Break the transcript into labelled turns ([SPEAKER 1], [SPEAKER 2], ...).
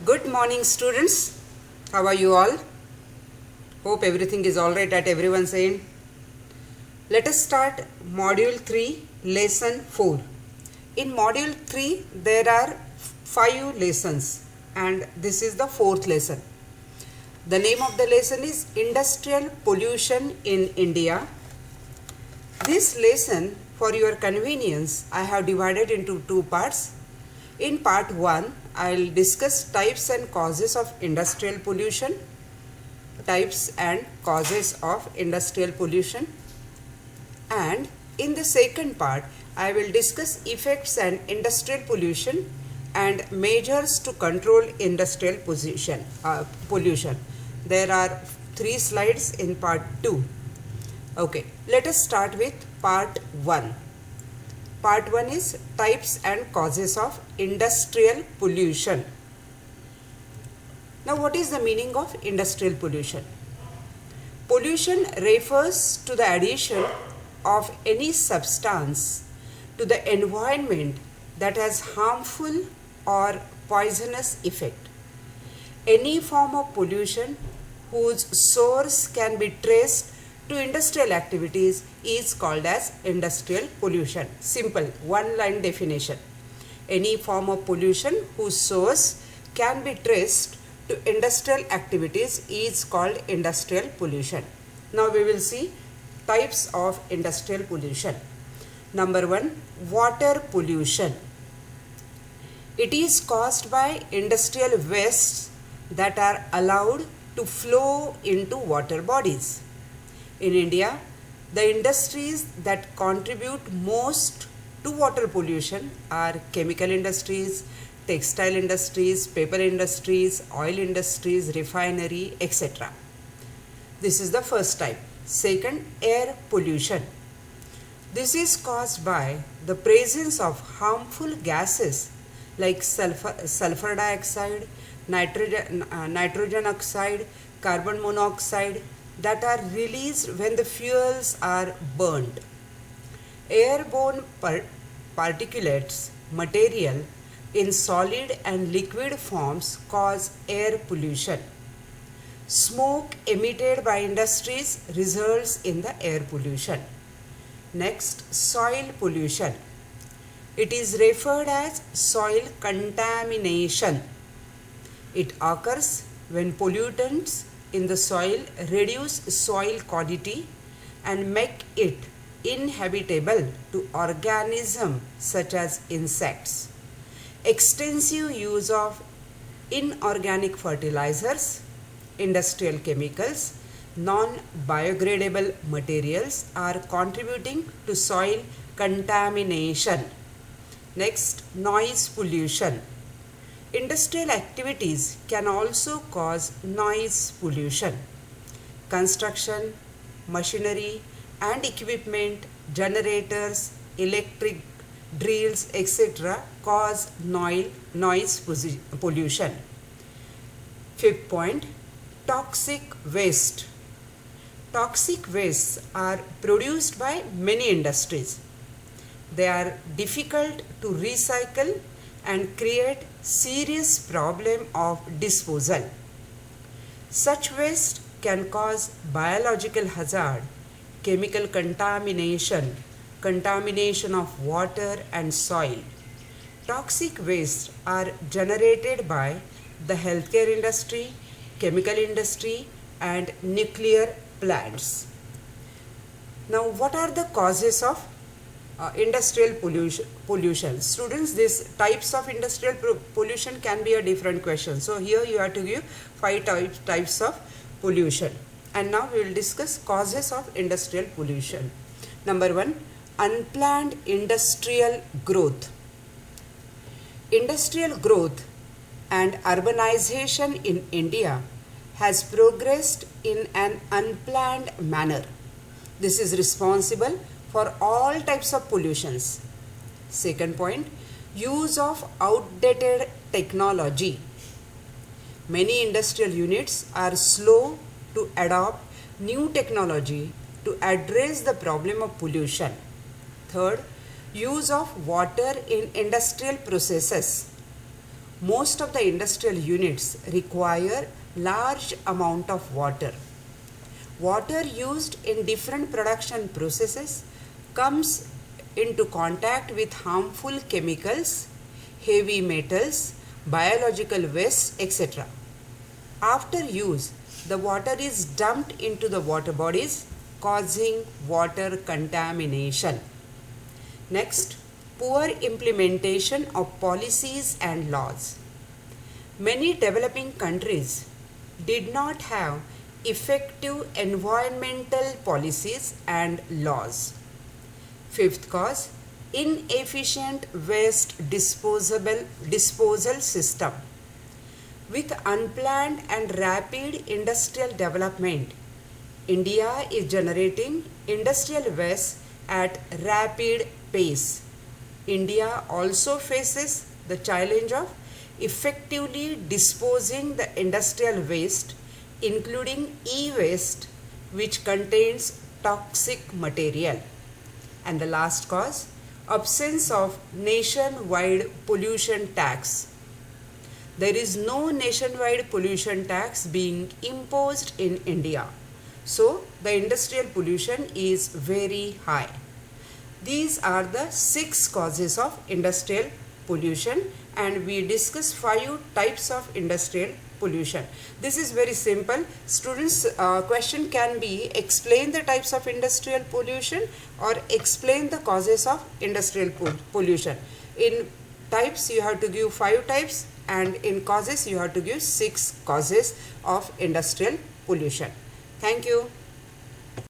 [SPEAKER 1] Good morning, students. How are you all? Hope everything is all right at everyone's end. Let us start Module 3, Lesson 4. In Module 3, there are 5 lessons and this is the 4th lesson. The name of the lesson is Industrial Pollution in India. This lesson, for your convenience, I have divided into 2 parts. In part 1, I will discuss types and causes of industrial pollution. Types and causes of industrial pollution. And in the second part, I will discuss effects and industrial pollution and measures to control industrial pollution. There are 3 slides in part 2. Okay, let us start with part 1. Part 1 is types and causes of industrial pollution. Now, what is the meaning of industrial pollution? Pollution refers to the addition of any substance to the environment that has harmful or poisonous effect. Any form of pollution whose source can be traced to industrial activities is called as industrial pollution. Simple, one-line definition. Any form of pollution whose source can be traced to industrial activities is called industrial pollution. Now we will see types of industrial pollution. Number 1, water pollution. It is caused by industrial wastes that are allowed to flow into water bodies. In India, the industries that contribute most to water pollution are chemical industries, textile industries, paper industries, oil industries, refinery, etc. This is the first type. Second, air pollution. This is caused by the presence of harmful gases like sulfur dioxide, nitrogen oxide, carbon monoxide, that are released when the fuels are burned. Airborne particulates material in solid and liquid forms cause air pollution. Smoke emitted by industries results in the air pollution. Next, soil pollution. It is referred as soil contamination. It occurs when pollutants in the soil reduce soil quality and make it inhabitable to organisms such as insects. Extensive use of inorganic fertilizers, industrial chemicals, non-biodegradable materials are contributing to soil contamination. Next, noise pollution. Industrial activities can also cause noise pollution. Construction, machinery and equipment, generators, electric drills, etc. cause noise pollution. Fifth point, toxic waste. Toxic wastes are produced by many industries. They are difficult to recycle and create serious problem of disposal. Such waste can cause biological hazard, chemical contamination, contamination of water and soil. Toxic waste are generated by the healthcare industry, chemical industry and nuclear plants. Now, what are the causes of industrial pollution? Students, these types of industrial pollution can be a different question. So here you have to give 5 types of pollution. And now we will discuss causes of industrial pollution. Number 1, unplanned industrial growth. Industrial growth and urbanization in India has progressed in an unplanned manner. This is responsible for all types of pollutions. Second point, use of outdated technology. Many industrial units are slow to adopt new technology to address the problem of pollution. Third, use of water in industrial processes. most of the industrial units require large amount of water. Water used in different production processes comes into contact with harmful chemicals, heavy metals, biological waste, etc. After use, the water is dumped into the water bodies, causing water contamination. Next, poor implementation of policies and laws. Many developing countries did not have effective environmental policies and laws. Fifth cause, inefficient waste disposal system. With unplanned and rapid industrial development, India is generating industrial waste at rapid pace. India also faces the challenge of effectively disposing the industrial waste, including e-waste, which contains toxic material. And the last cause, absence of nationwide pollution tax. There is no nationwide pollution tax being imposed in India. So, the industrial pollution is very high. These are the 6 causes of industrial pollution, and we discuss 5 types of industrial pollution. This is very simple. Students, question can be explain the types of industrial pollution or explain the causes of industrial pollution. In types you have to give 5 types, and in causes you have to give 6 causes of industrial pollution. Thank you.